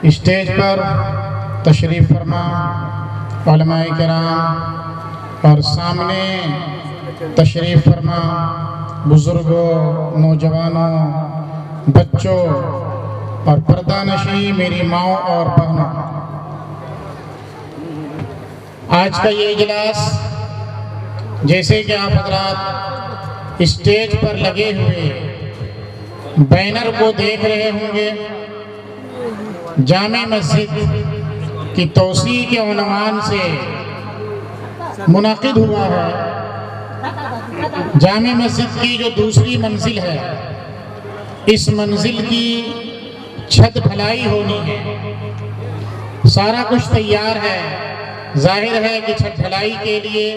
Stage پر تشریف فرما علماء کرام اور سامنے تشریف فرما بزرگوں، نوجوانوں، بچوں اور پردہ نشین میری ماؤں اور بہنوں، آج کا یہ اجلاس جیسے کہ آپ حضرات اسٹیج پر لگے ہوئے بینر کو دیکھ رہے ہوں گے، جامع مسجد کی توسیع کے عنوان سے منعقد ہوا ہے۔ جامع مسجد کی جو دوسری منزل ہے، اس منزل کی چھت ڈھلائی ہونی ہے، سارا کچھ تیار ہے۔ ظاہر ہے کہ چھت ڈھلائی کے لیے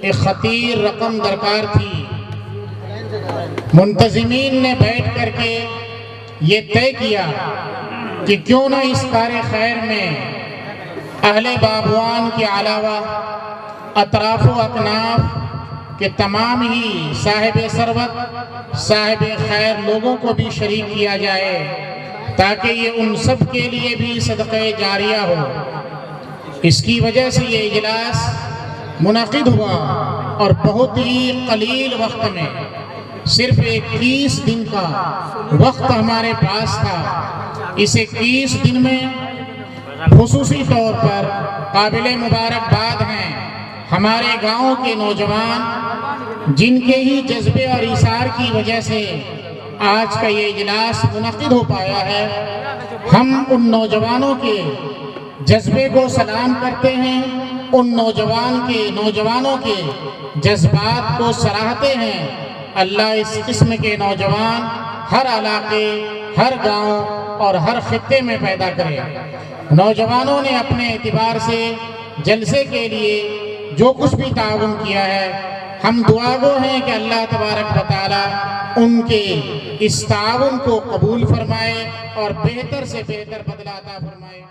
ایک خطیر رقم درکار تھی۔ منتظمین نے بیٹھ کر کے یہ طے کیا کہ کیوں نہ اس کار خیر میں اہل بابوان کے علاوہ اطراف و اکناف کہ تمام ہی صاحب ثروت، صاحب خیر لوگوں کو بھی شریک کیا جائے، تاکہ یہ ان سب کے لیے بھی صدقہ جاریہ ہو۔ اس کی وجہ سے یہ اجلاس منعقد ہوا اور بہت ہی قلیل وقت میں، صرف 21 دن کا وقت ہمارے پاس تھا۔ اس 21 دن میں خصوصی طور پر قابل مبارکباد ہیں ہمارے گاؤں کے نوجوان، جن کے ہی جذبے اور ایثار کی وجہ سے آج کا یہ اجلاس منعقد ہو پایا ہے۔ ہم ان نوجوانوں کے جذبے کو سلام کرتے ہیں، ان نوجوانوں کے جذبات کو سراہتے ہیں۔ اللہ اس قسم کے نوجوان ہر علاقے، ہر گاؤں اور ہر خطے میں پیدا کرے۔ نوجوانوں نے اپنے اعتبار سے جلسے کے لیے جو کچھ بھی تعاون کیا ہے، ہم دعا گو ہیں کہ اللہ تبارک و تعالی ان کے اس تعاون کو قبول فرمائے اور بہتر سے بہتر بدلہ عطا فرمائے۔